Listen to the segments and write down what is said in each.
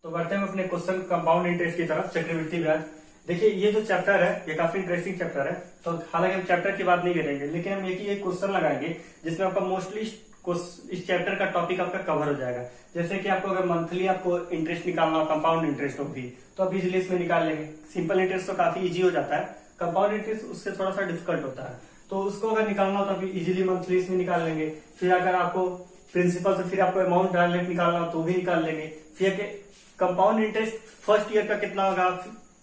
तो बढ़ते हैं अपने क्वेश्चन कंपाउंड इंटरेस्ट की तरफ, चक्रवृद्धि ब्याज। देखिए ये जो चैप्टर है ये काफी इंटरेस्टिंग चैप्टर है। तो हालांकि हम चैप्टर की बात नहीं करेंगे, लेकिन हम एक क्वेश्चन लगाएंगे जिसमें आपका मोस्टली इस चैप्टर का टॉपिक आपका कवर हो जाएगा। जैसे कि आपको अगर मंथली आपको इंटरेस्ट निकालना हो, कंपाउंड इंटरेस्ट हो भी, तो आप इजिली इसमें निकाल लेंगे। सिंपल इंटरेस्ट तो काफी इजी हो जाता है, कंपाउंड इंटरेस्ट उससे थोड़ा सा डिफिकल्ट होता है। तो उसको अगर निकालना हो तो आप इजिली मंथली इसमें निकाल लेंगे। फिर अगर आपको प्रिंसिपल से फिर आपको अमाउंट डायरेक्ट निकालना हो तो भी निकाल लेंगे। फिर कंपाउंड इंटरेस्ट फर्स्ट ईयर का कितना होगा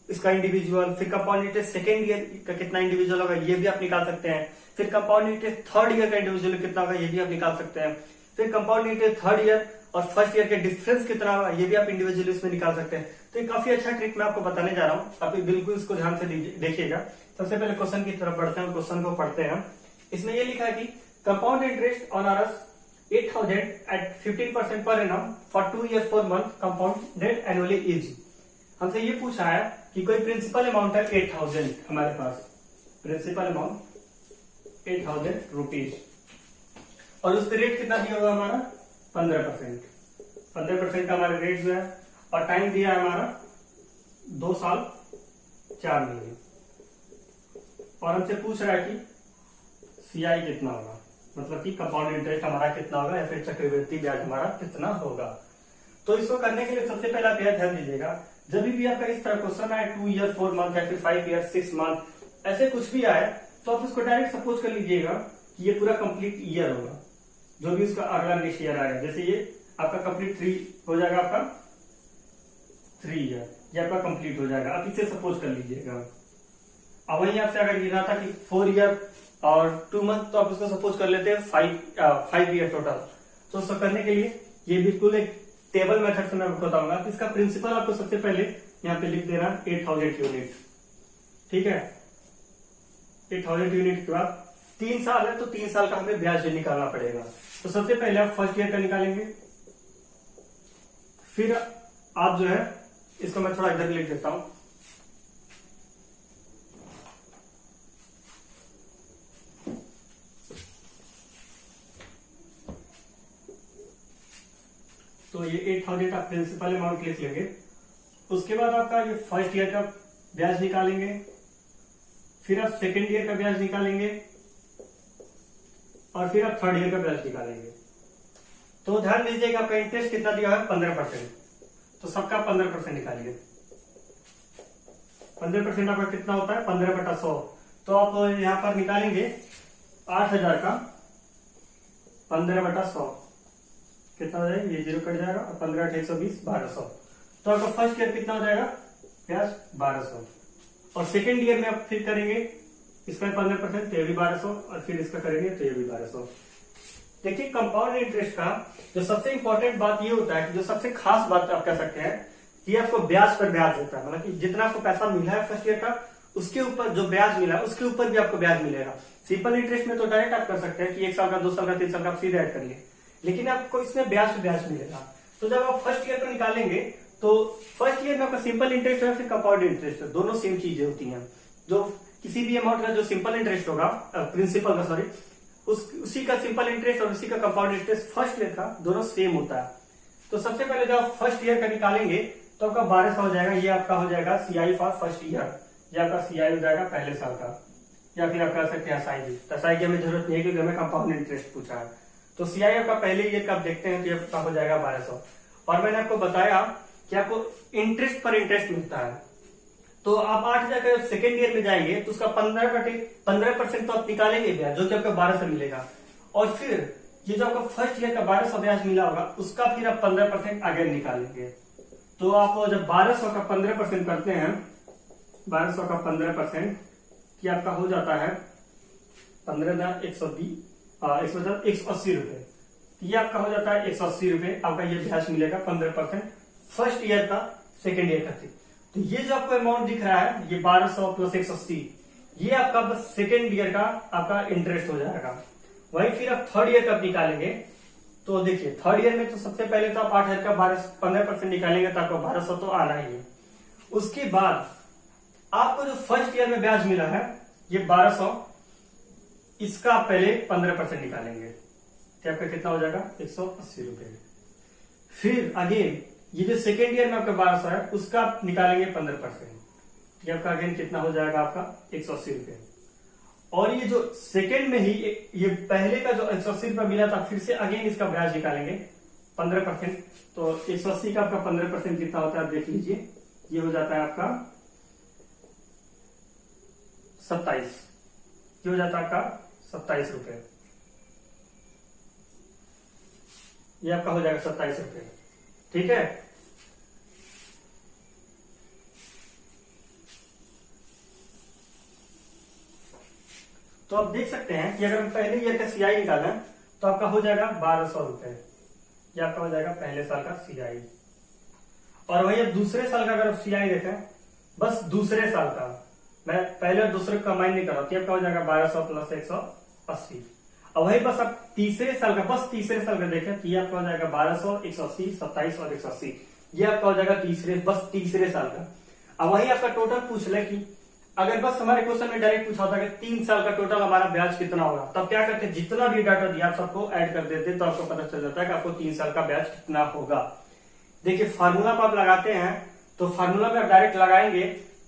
इसका इंडिविजुअल, फिर कंपाउंड इंटरेस्ट सेकेंड ईयर का कितना इंडिविजुअल होगा ये भी आप निकाल सकते हैं। फिर कंपाउंड इंटरेस्ट थर्ड ईयर का इंडिविजुअल कितना होगा ये भी आप निकाल सकते हैं। फिर कंपाउंड इंटरेस्ट थर्ड ईयर और फर्स्ट ईयर के डिफरेंस कितना होगा ये भी आप इंडिविजुअली इसमें निकाल सकते हैं। तो ये काफी अच्छा ट्रिक मैं आपको बताने जा रहा हूँ, आप बिल्कुल इसको ध्यान से देखिएगा। सबसे पहले क्वेश्चन की तरफ बढ़ते हैं, क्वेश्चन को पढ़ते हैं। इसमें ये लिखा है कि compound interest on RS 8,000 at 15% per annum for 2 years 4 months compounded annually is। हमसे ये पूछा है कि कोई प्रिंसिपल अमाउंट है 8,000 हमारे पास, प्रिंसिपल अमाउंट 8,000 रुपीज, और उस पर रेट कितना दिया होगा हमारा 15%। 15% का हमारा रेट जो है, और टाइम दिया है हमारा 2 साल 4 महीने, और हमसे पूछ रहा है कि सीआई कितना होगा, मतलब कि कंपाउंड इंटरेस्ट हमारा कितना होगा या फिर चक्रवृद्धि ब्याज हमारा कितना होगा। तो इसको करने के लिए सबसे पहले आप यह ध्यान दीजिएगा, जब भी आपका इस तरह क्वेश्चन आए 2 ईयर 4 मंथ या फिर 5 ईयर 6 मंथ ऐसे कुछ भी आए, तो आप इसको डायरेक्ट सपोज कर लीजिएगा कि ये पूरा कंप्लीट ईयर होगा, जो भी उसका अगला नेक्स्ट ईयर आएगा। जैसे ये आपका कंप्लीट 3 हो जाएगा, आपका 3 ईयर ये आपका कंप्लीट हो जाएगा, आप इसे सपोज कर लीजिएगा। अब वही आपसे अगर गिरा था कि 4 ईयर और 2 मंथ, तो आप उसको सपोज कर लेते हैं 5 ईयर टोटल। तो उसको करने के लिए ये बिल्कुल एक टेबल मेथड से मैं आपको बताऊंगा। तो इसका प्रिंसिपल आपको सबसे पहले यहाँ पे लिख देना 8,000 यूनिट, ठीक है। 8,000 यूनिट के बाद 3 साल है तो 3 साल का हमें ब्याज निकालना पड़ेगा। तो सबसे पहले आप फर्स्ट ईयर का निकालेंगे, फिर आप जो है इसको मैं थोड़ा इधर लिख देता हूं। तो ये 8,000 आप प्रिंसिपल अमाउंट लिख लेंगे। उसके बाद आपका ये फर्स्ट ईयर का ब्याज निकालेंगे, फिर आप सेकेंड ईयर का ब्याज निकालेंगे, और फिर आप थर्ड ईयर का ब्याज निकालेंगे। तो ध्यान दीजिएगा आपका इंटरेस्ट कितना दिया है 15%, तो सबका 15% निकालिए। 15% आपका कितना होता है 15/100। तो आप यहां पर निकालेंगे 8,000 का 15/100 कितना हो जाएगा, ये 0 कट जाएगा, और 15 8 120 1200। तो आपका फर्स्ट ईयर कितना हो जाएगा ब्याज 1200, और सेकेंड ईयर में आप फिर करेंगे इसका 15% तो ये भी 1200, और फिर इसका करेंगे तो ये भी 1200। देखिए कंपाउंड इंटरेस्ट का जो सबसे इंपॉर्टेंट बात ये होता है कि जो सबसे खास बात आप कह सकते हैं कि आपको ब्याज पर ब्याज देता है, मतलब कि जितना आपको पैसा मिला है फर्स्ट ईयर का उसके ऊपर जो ब्याज मिला है उसके ऊपर भी आपको ब्याज मिलेगा। सिंपल इंटरेस्ट में तो डायरेक्ट आप कर सकते हैं कि 1 साल का 2 साल का 3 साल का आप सीधे ऐड कर लिए, लेकिन आपको इसमें ब्याज पे ब्याज मिलेगा। तो जब आप फर्स्ट ईयर को निकालेंगे तो फर्स्ट ईयर में आपका सिंपल इंटरेस्ट है, फिर कंपाउंड इंटरेस्ट है, दोनों सेम चीजें होती हैं। जो किसी भी अमाउंट का जो सिंपल इंटरेस्ट होगा, प्रिंसिपल का सॉरी, उसी का सिंपल इंटरेस्ट और उसी का कंपाउंड इंटरेस्ट फर्स्ट ईयर का दोनों सेम होता है। तो सबसे पहले जब आप फर्स्ट ईयर का निकालेंगे तो आपका 1200 हो जाएगा, ये आपका हो जाएगा सीआई फॉर फर्स्ट ईयर, ये आपका सीआई हो जाएगा पहले साल का, या फिर आप कह सकते हैं एसआई। एसआई की हमें जरूरत नहीं है क्योंकि हमें कंपाउंड इंटरेस्ट पूछा है। तो सीआई आपका पहले ईयर का आप देखते हैं तो ये आपका हो जाएगा 1200। और मैंने आपको बताया कि आपको इंटरेस्ट पर इंटरेस्ट मिलता है, तो आप 8,000 का सेकेंड ईयर में जाएंगे तो उसका 15% तो आप निकालेंगे ब्याज, जो कि आपका 1200 मिलेगा। और फिर ये जो आपका फर्स्ट ईयर का 1200 ब्याज मिला होगा उसका फिर आप 15% आगे निकालेंगे। तो आप जब 1200 का 15% करते हैं, 1200 का 15% कि आपका हो जाता है 15,120 180 रुपए। ये आपका हो जाता है 180 रुपए, आपका ये ब्याज मिलेगा 15% फर्स्ट ईयर का सेकेंड ईयर का। तो ये जो आपको अमाउंट दिख रहा है ये 1200 प्लस 180, ये आपका बस सेकेंड ईयर का आपका इंटरेस्ट हो जाएगा। वहीं फिर आप थर्ड ईयर का निकालेंगे तो देखिए थर्ड ईयर में तो सबसे पहले तो आप 8,000 का 15% निकालेंगे तो आपको 1200 तो आना ही है। उसके बाद आपको जो फर्स्ट ईयर में ब्याज मिला है ये 1200, इसका आप पहले 15% निकालेंगे तो आपका कितना हो जाएगा 180 रुपए। फिर अगेन ये जो सेकेंड ईयर में आपका 1200 है उसका आप निकालेंगे 15%, ये आपका अगेन कितना हो जाएगा आपका 180 रुपये। और ये जो सेकेंड में ही ये पहले का जो 180 रुपया मिला था फिर से अगेन इसका ब्याज निकालेंगे 15%। तो 180 का आपका 15% कितना होता है आप देख लीजिए, ये हो जाता है आपका 27, ये हो जाता है आपका 27 रुपये, ये आपका हो जाएगा 27 रुपये। ठीक है, तो आप देख सकते हैं कि अगर हम पहले ईयर का सीआई निकालें तो आपका हो जाएगा 1200 रुपए, ये आपका हो जाएगा पहले साल का सीआई। और वही दूसरे साल का अगर आप सीआई देखें, बस दूसरे साल का, मैं पहले और दूसरे का कंबाइन नहीं कर रहा हूं, आपका हो जाएगा 1200 प्लस 180। और वही बस आप तीसरे साल का, बस तीसरे साल का देखें तो ये आपका हो जाएगा 1200, 180, 27 और 180, ये आपका हो जाएगा तीसरे साल का। अब वही आपका टोटल पूछ ले कि अगर बस हमारे क्वेश्चन में डायरेक्ट पूछा होता कि 3 साल का टोटल हमारा ब्याज कितना होगा, तब क्या करते, जितना भी डाटा दिया आप सबको ऐड कर देते तो आपको पता चल जाता है कि आपको 3 साल का ब्याज कितना होगा। देखिए फार्मूला पर आप लगाते हैं तो फार्मूला में आप डायरेक्ट लगाएंगे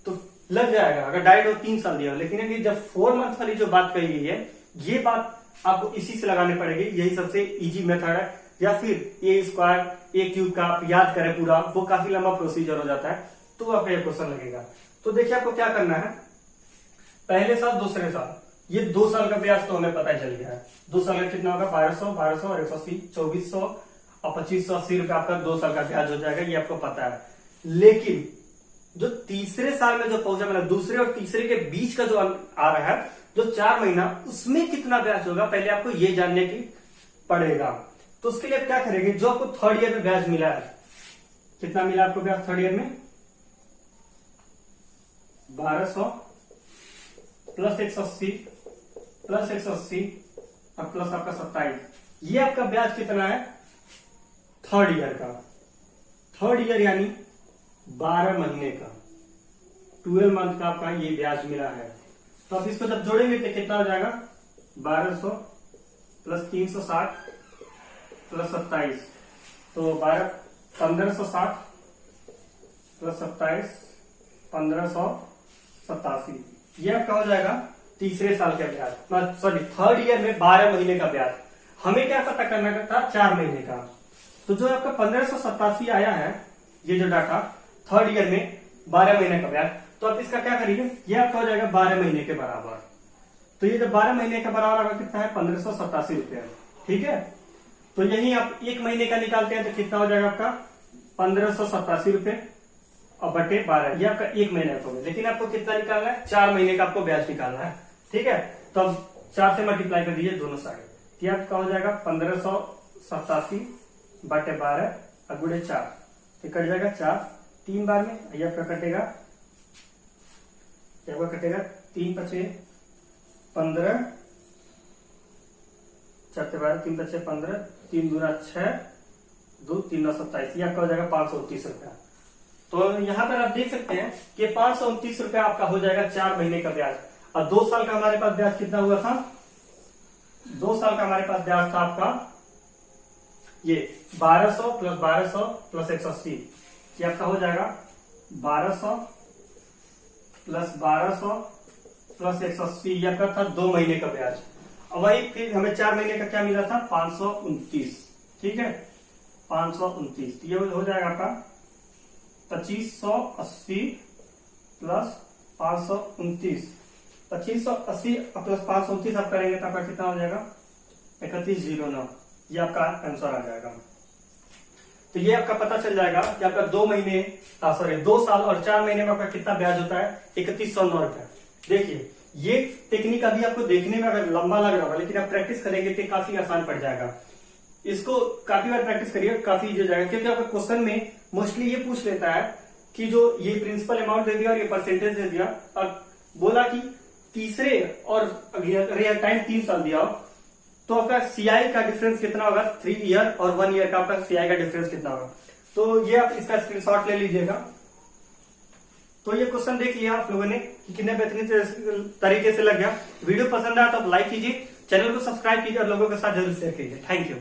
तो लग जाएगा अगर डायरेक्ट वो 3 साल दिया हो, लेकिन अभी जब 4 मंथ वाली जो बात कही गई है ये बात आपको इसी से लगानी पड़ेगी, यही सबसे इजी मेथड है। या फिर ए स्क्वायर ए क्यूब का आप याद करें पूरा, वो काफी लंबा प्रोसीजर हो जाता है, तो आपका ये क्वेश्चन लगेगा। तो देखिए आपको क्या करना है, पहले साल दूसरे साल, ये 2 साल का ब्याज तो हमें पता चल गया है, 2 साल का कितना होगा 1200, 1200 और 180, 2400 और 2580 रुपए आपका 2 साल का ब्याज हो जाएगा, ये आपको पता है। लेकिन जो तीसरे साल में जो पहुंचा, मतलब दूसरे और तीसरे के बीच का जो आ रहा है जो 4 महीना, उसमें कितना ब्याज होगा पहले आपको ये जानने की पड़ेगा। तो उसके लिए आप क्या करेंगे, जो आपको थर्ड ईयर में ब्याज मिला है, कितना मिला आपको ब्याज थर्ड ईयर में 1200 प्लस 180 प्लस 180 और प्लस आपका 27, ये आपका ब्याज कितना है थर्ड ईयर का। थर्ड ईयर यानी 12 महीने का, 12 मंथ का आपका ये ब्याज मिला है। तो अब इसको जब जोड़ेंगे तो कितना हो जाएगा 1200 प्लस 360 प्लस 27, तो 1560 प्लस 27 1587, ये आपका हो जाएगा तीसरे साल का ब्याज, सॉरी थर्ड ईयर में 12 महीने का ब्याज। हमें क्या पता करना था 4 महीने का, तो जो आपका 1587 आया है ये जो डाटा थर्ड ईयर में 12 महीने का ब्याज, तो आप इसका क्या करिए, ये आपका हो जाएगा 12 महीने के बराबर। तो ये जो 12 महीने के बराबर आपका कितना है 1587 रुपया, ठीक है। तो यही आप 1 महीने का निकालते हैं तो कितना हो जाएगा आपका 1587 रुपये और बटे 12, ये आपका 1 महीने का होगा। लेकिन आपको कितना निकालना है 4 महीने का आपको ब्याज निकालना है, ठीक है। तो अब 4 से मल्टीप्लाई कर दीजिए दोनों साइड, ये आपका हो जाएगा 1587 बटे 12 और गुणे 4, तो कट जाएगा 4 3 बार में, ये आपका कटेगा, क्या आपका कटेगा 3 पचे 15, 4 से 12, 3 पचे 15, 3 दूना 6, 2 3 9 27, ये आपका हो जाएगा 529 रुपया। तो यहाँ पर आप देख सकते हैं कि 529 रुपया आपका हो जाएगा 4 महीने का ब्याज। और 2 साल का हमारे पास ब्याज कितना हुआ था, 2 साल का हमारे पास ब्याज था आपका ये 1200 प्लस 1200 प्लस 180, ये आपका हो जाएगा 1200 प्लस 1200 प्लस 180, ये आपका था 2 महीने का ब्याज। और वही फिर हमें 4 महीने का क्या मिला था 529, ठीक है 529, ये हो जाएगा आपका 2580 प्लस 529, 2580 प्लस 529 आप करेंगे तो आपका कितना हो जाएगा 3109, ये आपका आंसर आ जाएगा। तो ये आपका पता चल जाएगा कि आपका 2 महीने सॉरी 2 साल और 4 महीने में आपका कितना ब्याज होता है 3109 रुपया। देखिए ये टेक्निक अभी आपको देखने में अगर लंबा लग रहा होगा, लेकिन आप प्रैक्टिस करेंगे तो काफी आसान पड़ जाएगा। इसको काफी बार प्रैक्टिस करिए, काफी इजी हो जाएगा, क्योंकि आपका क्वेश्चन में मोस्टली ये पूछ लेता है कि जो ये प्रिंसिपल अमाउंट दे दिया और ये परसेंटेज दे दिया और बोला कि तीसरे और रियल टाइम 3 साल दिया हो, तो आपका सीआई का डिफरेंस कितना होगा 3 ईयर और 1 ईयर का आपका सीआई का डिफरेंस कितना होगा। तो ये आप इसका स्क्रीनशॉट ले लीजिएगा। तो ये क्वेश्चन देख लिया आप लोगों ने कि कितने बेहतरीन तरीके से लग गया। वीडियो पसंद आया तो आप लाइक कीजिए, चैनल को सब्सक्राइब कीजिए और लोगों के साथ जरूर शेयर कीजिए। Thank you.